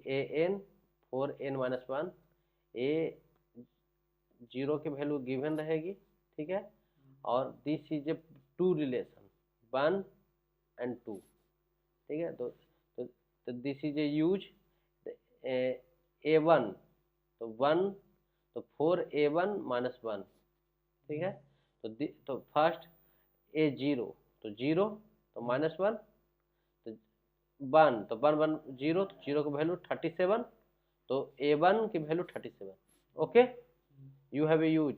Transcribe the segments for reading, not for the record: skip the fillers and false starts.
A N 4n-1 ए 0 की value given रहेगी, ठीक है। और this is a two relation 1 and 2, ठीक है। तो this is A use A1 तो 1 तो 4A1-1, ठीक है। तो फर्स्ट A0 तो 0 तो -1 तो 1 तो 1 0 तो 0 की वैल्यू 37 तो A1 की value 37। Okay, you have a use,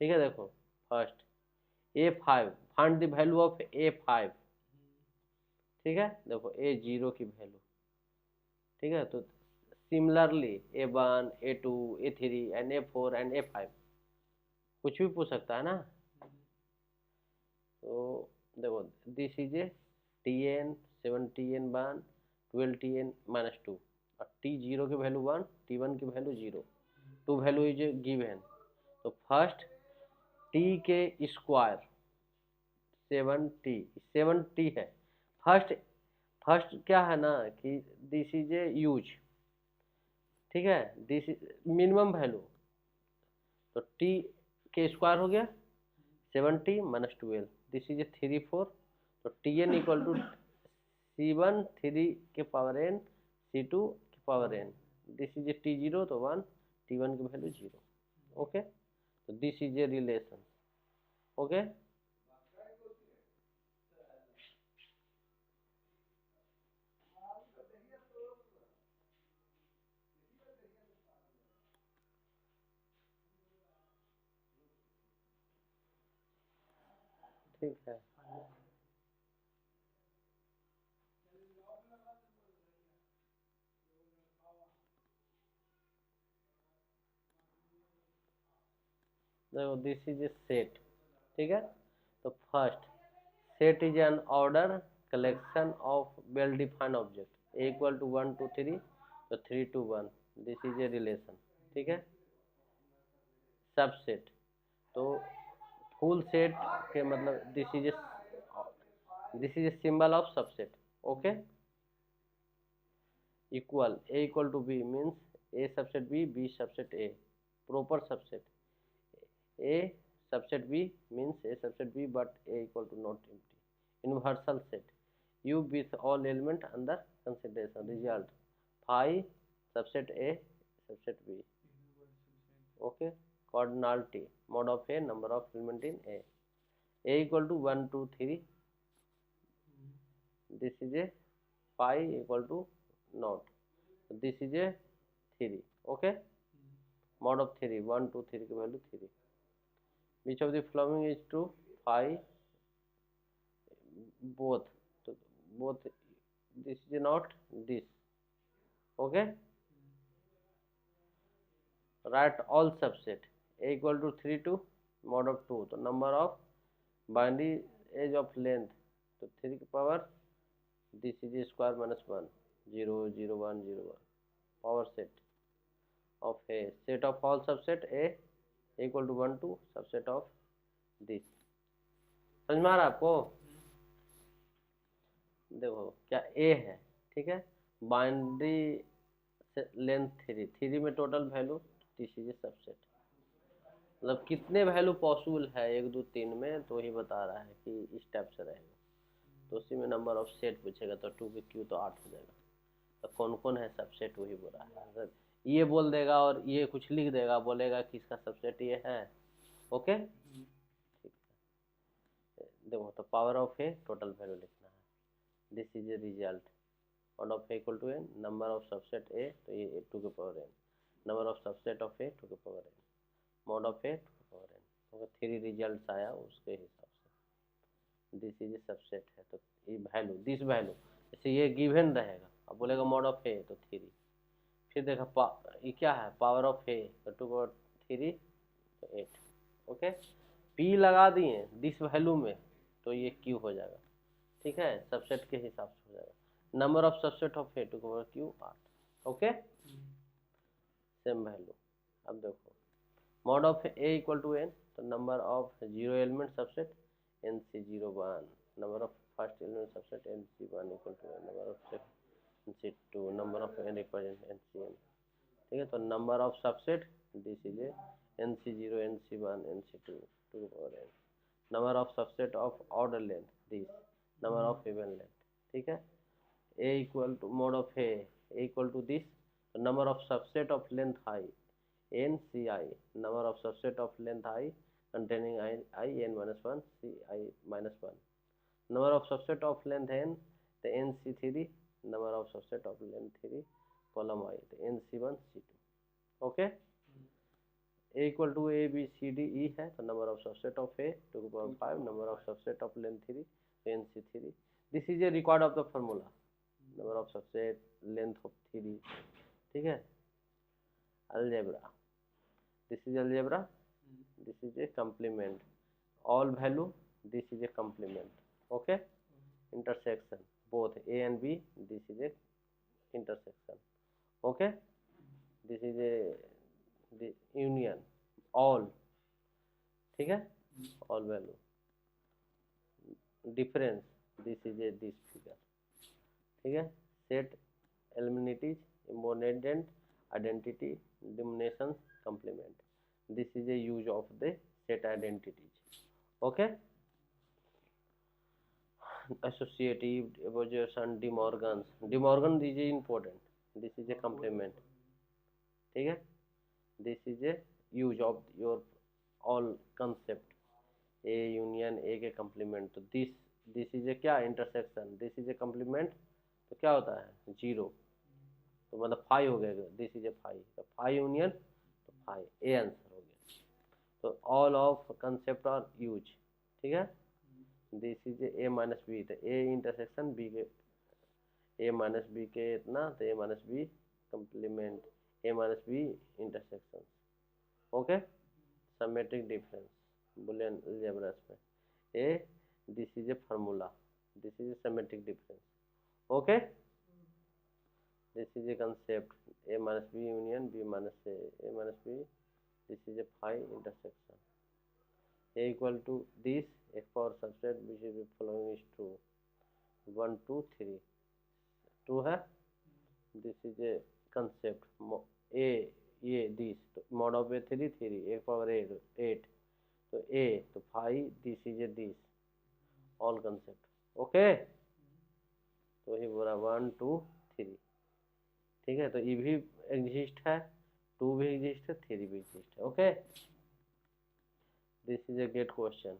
ठीक है। देखो first A5 find the value of A5, ठीक है। देखो A0 की वैल्यू, ठीक है। तो similarly A1 A2 A3 and A4 and A5 कुछ भी पूछ सकता है ना। तो देखो this is A Tn 7Tn-1 12Tn-2 और T0 की वैल्यू 1 T1 की value 0, two value is given. तो फर्स्ट T के स्क्वायर 7T है। फर्स्ट क्या है ना कि दिस इज ए यूज, ठीक है। दिस इज मिनिमम वैल्यू, तो T के स्क्वायर हो गया 7T-12, दिस इज ए 3 4, तो Tn इक्वल टू C1 3 के पावर n C2 के power n, this is A T0 तो 1 T1 की वैल्यू 0। ओके, तो this is a relation. Okay, ठीक है। देखो दिस इज ए सेट, ठीक है। तो first set is an order collection of well defined object A equal to 1 2 3 तो 3 2 1, दिस इज ए रिलेशन, ठीक है। सबसेट तो फुल सेट के मतलब this is a symbol of subset. Okay, equal A equal to B means A subset B subset A, proper subset A subset B means A subset B but A equal to not empty. Universal set U with all element under consideration. Result phi subset A subset B. Okay, cardinality mod of A number of element in A. A equal to 1 2 3. This is a phi equal to not. This is a 3. Okay, mod of 3 1 2 3 की value 3. Which of the following is true? Phi both, so both, this is not this। okay, write all subset A equal to 3 2 mod of 2 तो number of binary edge of length तो 3 की power this is square minus 1 0 0 1 0 1 power set of A, set of all subset A equal to 1 2 subset of this। समझ में आ रहा है आपको? देखो क्या A है, ठीक है। बाइनरी लेंथ 3 में total value, this is A subset, मतलब कितने वैल्यू पॉसिबल है 1 2 3 में, तो ही बता रहा है कि इस टाइप से रहेगा। तो उसी में नंबर ऑफ सेट पूछेगा तो 2 के क्यू तो 8 हो जाएगा। तो कौन कौन है सबसेट वही बोल रहा है। अगर ये बोल देगा और ये कुछ लिख देगा, बोलेगा कि इसका सबसेट ये है। ओके, ठीक है। देखो तो power of A total value लिखना है, this is a result mod of A equal to n, number of subset A तो ये 2 के power n, number of subset of A 2 के power n, mod of A 2 के power n। तो 3 result आया उसके हिसाब से दिस इज ए सबसेट है। तो ये वैल्यू दिस वैल्यू जैसे ये गिवन रहेगा, अब बोलेगा mod of A तो 3, फिर देखा ये क्या है पावर ऑफ A तो 2 पावर 3 तो 8। ओके, P लगा दिए दिस वैल्यू में तो ये Q हो जाएगा, ठीक है। सबसेट के हिसाब से हो जाएगा। Number of subset of A two power Q 8। Okay, same value. अब देखो mod of A equal to n तो number of 0 element subset NC01, number of first element subset NC1 equal to number of NC2 number of n represent NCn, ठीक है। तो number of subset this is a NC0 NC1 NC2 two power n, number of subset of order length this, number of even length, ठीक है। A equal to mod of A equal to this, number of subset of length i NCi, number of subset of length I containing I n minus 1 Ci minus 1, number of subset of length n the NC3, number of subset of length 3 column I the NC1 C2, okay। A equal to A B C D E है तो number of subset of A 2 to power 5, number of subset of length 3 तो NC3, this is a record of the formula, number of subset length of 3, ठीक है। algebra, this is algebra, this is a complement, all value, this is a complement, okay। intersection both A and B, this is a intersection, okay। this is a the union all, ठीक है, all value, difference, this is a this figure, ठीक है। set elementities, imbonent identity, diminutions, complement, this is a use of the set identities, okay। associative, evaluation, De Morgan is important, this is a complement, ठीक है। this is a use of your all concept, A union A के complement, तो this is a क्या intersection, this is a complement, तो क्या होता है 0, तो मतलब 5 हो गया, दिस इज ए 5, तो 5 यूनियन तो 5, ए आंसर हो गया। तो all of concept are use, ठीक है। This is A minus B, तो ए इंटरसेक्शन बी के ए माइनस बी के इतना, तो a minus b complement a minus b intersection, okay. Symmetric difference Boolean algebra में a, this is a formula, this is a symmetric difference, okay. this is a concept A minus B union B minus A minus B, this is a phi intersection, A equal to this X power subset which is following is true, 1 2 3 true है। this is a concept A ये this तो mod of A 3 3 X power 8 तो A तो phi, this is a this all concept, okay। तो ही बोला 1 2 3, ठीक है। तो ई भी एग्जिस्ट है, 2 भी एग्जिस्ट है, 3 भी एग्जिस्ट है, okay. This is a GATE question,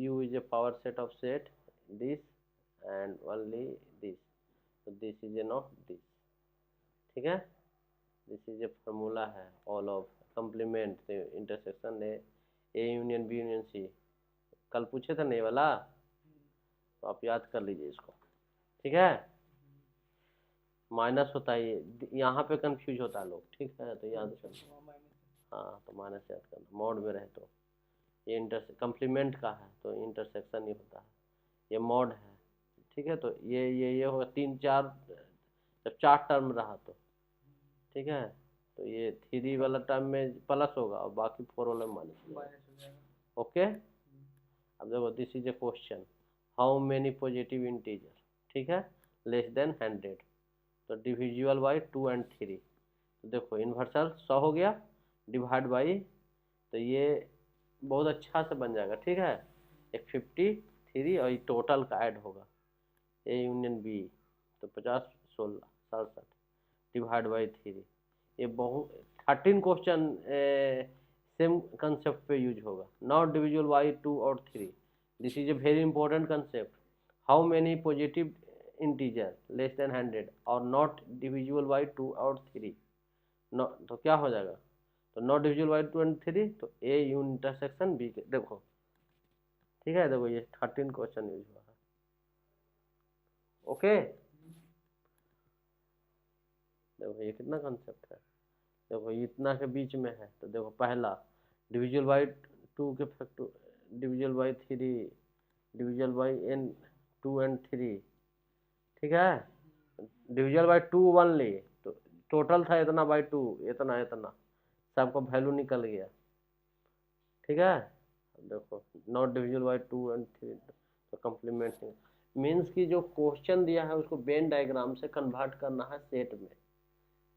U is a power set of set this and only this, तो this is a not this, ठीक है। दिस इज ए फार्मूला है all of complement intersection a union b union c, कल पूछे थे नहीं वाला, तो आप याद कर लीजिए इसको, ठीक है। माइनस होता है ये, यहाँ पे कंफ्यूज होता है लोग, ठीक है। तो याद करना, हाँ तो माइनस याद करना, मॉड में रहे तो ये कंप्लीमेंट का है तो इंटरसेक्शन ही होता है, ये मॉड है, ठीक है। तो ये होगा 3 4, जब 4 टर्म रहा तो, ठीक है। तो ये 3 वाला टर्म में प्लस होगा और बाकी 4 वाला माइनस होगा, ओके। अब देखो this is a question, how many positive integer, ठीक है, लेस देन 100, तो डिविजिबल बाई 2 and 3, तो देखो इन्वर्सल 100 हो गया, डिवाइड बाई, तो ये बहुत अच्छा से बन जाएगा, ठीक है। एक 53 और ये टोटल का ऐड होगा ए यूनियन बी, तो 50 16 67 डिवाइड बाई 3, ये बहुत 13 क्वेश्चन सेम कंसेप्ट पे यूज होगा, नॉट डिविजिबल बाई 2 और 3, this is a very important concept, how many positive integer less than 100 और not divisible by 2 और 3, तो क्या हो जाएगा, तो not divisible by 2 and 3, तो A इंटरसेक्शन B के, देखो ठीक है। देखो ये 13 क्वेश्चन यूज हुआ है, ओके। देखो ये कितना कंसेप्ट है, देखो इतना के बीच में है, तो देखो पहला डिविजिबल बाई 2 के factor, divisible by 3, divisible by n 2 and 3, ठीक है। डिविजल बाई 2 ओनली, तो टोटल था इतना बाई 2, इतना इतना सबका वैल्यू निकल गया, ठीक है। देखो नॉट डिविजल बाई 2 and 3, तो कंप्लीमेंट मीन्स कि जो क्वेश्चन दिया है उसको वेन डायग्राम से कन्वर्ट करना है सेट में,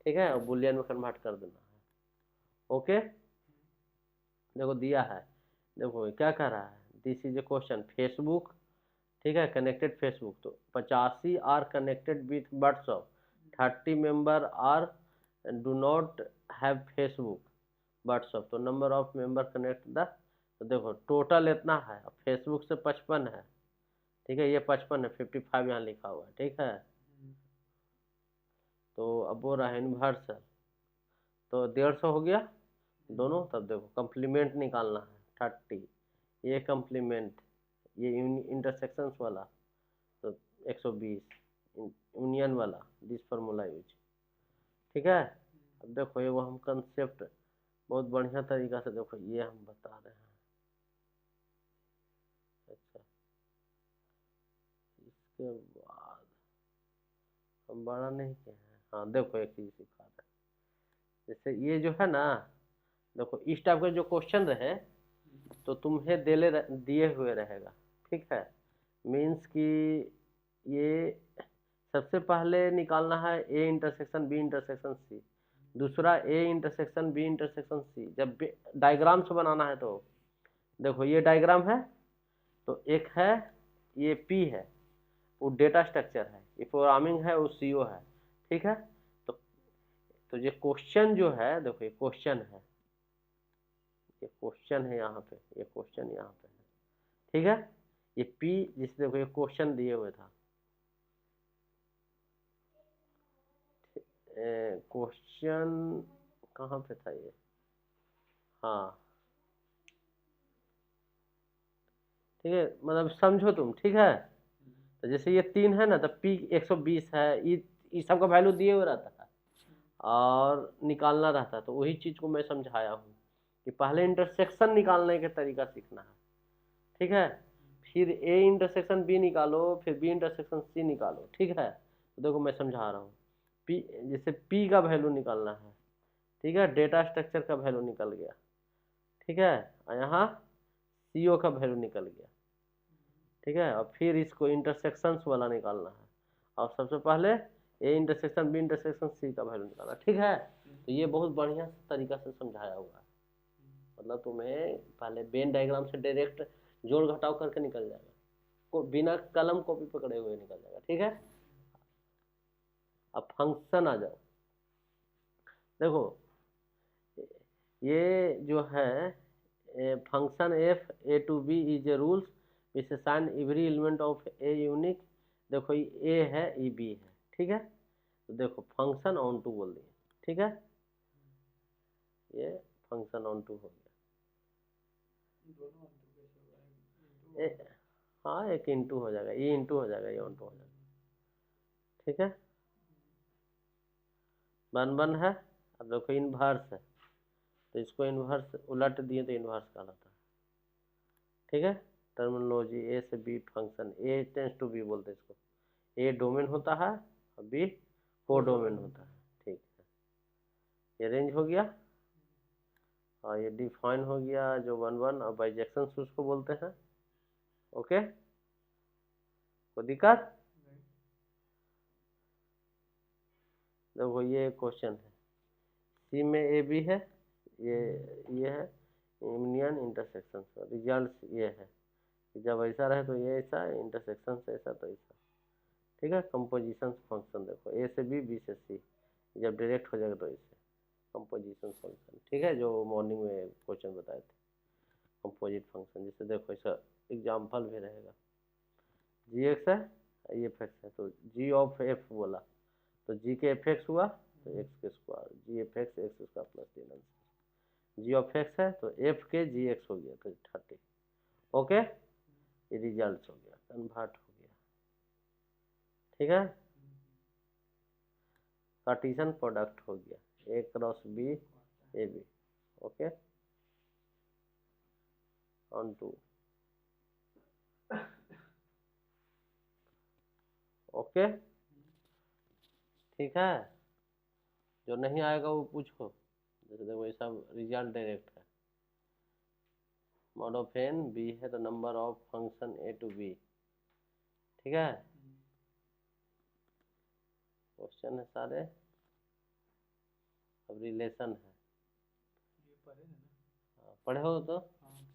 ठीक है, और बुलियन में कन्वर्ट कर देना है। ओके, देखो दिया है, देखो क्या कह रहा है, this is a question, Facebook, ठीक है, कनेक्टेड फेसबुक, तो 85 are connected with WhatsApp, 30 member are do not have Facebook WhatsApp, तो number of member connect the, तो देखो टोटल इतना है, फेसबुक से 55 है, ठीक है, ये 55 है, 55 यहाँ लिखा हुआ है, ठीक है, तो अब वो रहा इन्वर्सल, तो 150 हो गया दोनों, तब देखो कंप्लीमेंट निकालना है 30, ये कंप्लीमेंट, ये इंटरसेक्शंस वाला तो 120, यूनियन वाला दिस फार्मूला यूज, ठीक है। अब देखो ये वो हम कंसेप्ट बहुत बढ़िया तरीका से देखो ये हम बता रहे हैं। अच्छा, इसके बाद हम बड़ा नहीं किए हैं, हाँ देखो एक चीज सिखा रहे हैं, जैसे ये जो है ना, देखो इस टाइप का जो क्वेश्चन रहे तो तुम्हें दिए हुए रहेगा, ठीक है, मीन्स कि ये सबसे पहले निकालना है a intersection B intersection c, दूसरा a intersection B intersection c, जब डायग्राम से बनाना है तो देखो ये डायग्राम है, तो एक है ये पी है, वो डेटा स्ट्रक्चर है, ये प्रोग्रामिंग है, वो सीओ है, ठीक है, तो ये क्वेश्चन जो है, देखो ये क्वेश्चन है, ये क्वेश्चन है यहाँ पे, ये क्वेश्चन यहाँ पे है, ठीक है, ये पी जिसे देखो ये क्वेश्चन दिए हुए था, क्वेश्चन कहाँ पे था ये, हाँ ठीक है, मतलब समझो तुम, ठीक है, तो जैसे ये 3 है ना, तो पी 120 है, ये सब का वैल्यू दिए हुए रहता है और निकालना रहता है, तो वही चीज को मैं समझाया हूँ कि पहले इंटरसेक्शन निकालने के तरीका सीखना है, ठीक है, फिर ए इंटरसेक्शन बी निकालो, फिर बी इंटरसेक्शन सी निकालो, ठीक है, तो देखो मैं समझा रहा हूँ, पी जैसे पी का वैल्यू निकालना है, ठीक है, डेटा स्ट्रक्चर का वैल्यू निकल गया, ठीक है, और यहाँ सीओ का वैल्यू निकल गया, ठीक है, और फिर इसको इंटरसेक्शंस वाला निकालना है, और सबसे पहले A intersection B intersection C का वैल्यू निकालना, ठीक है, तो ये बहुत बढ़िया तरीका से समझाया हुआ है, मतलब तुम्हें पहले वेन डायग्राम से डायरेक्ट जोड़ घटाव करके निकल जाएगा, को बिना कलम कॉपी पकड़े हुए निकल जाएगा, ठीक है। अब फंक्शन आ जाओ, देखो ये जो है function F A to B is a rules which assign every element of A unique, देखो ये ए है ये बी है, ठीक है, तो देखो फंक्शन ऑन टू बोल दिए, ठीक है, ये फंक्शन ऑन टू हो गया, हाँ एक इंटू हो जाएगा, ये इंटू हो जाएगा, ये ऑन टू हो जाएगा, ठीक है, वन है, अब देखो इनवर्स है, तो इसको इन्वर्स उलट दिए तो इन्वर्स कहलाता है, ठीक है, टर्मिनोलॉजी ए से B function, A tends to B बोलते हैं इसको, ए डोमेन होता है और बी को डोमेन होता है, ठीक है, ये रेंज हो गया, और ये डिफाइन हो गया जो 1 और बाइजेक्शन उसको बोलते हैं, ओके, कोई दिक्कत, देखो ये क्वेश्चन है, सी में ए बी है, ये है यूनियन इंटरसेक्शन, रिजल्ट ये है, जब ऐसा रहे तो ये ऐसा, इंटरसेक्शन से ऐसा तो ऐसा, ठीक है, कंपोजिशन फंक्शन देखो ए से बी से सी, जब डायरेक्ट हो जाएगा तो ऐसे कंपोजिशन फंक्शन, ठीक है, जो मॉर्निंग में क्वेश्चन बताए थे कंपोजिट फंक्शन, जैसे देखो ऐसा एग्जाम्पल भी रहेगा, जी एक्स है ये एफ एक्स है, तो जी ऑफ एफ बोला तो जी के एफ एक्स हुआ तो एक्स के square, G F X X square plus ten answer, G of X है तो एफ के जी एक्स हो गया तो 30, ओके, ये रिजल्ट हो गया, कन्वर्ट हो गया, ठीक है, कार्टेशियन प्रोडक्ट हो गया, a cross b a b, okay, onto, okay, ठीक है, जो नहीं आएगा वो पूछो, जैसे देखो ये सब रिजल्ट डायरेक्ट है, मॉड ऑफ एन बी है तो number of function A to B, ठीक है, क्वेश्चन है सारे, अब रिलेशन है, ये पढ़े ना? पढ़े हो तो हाँ।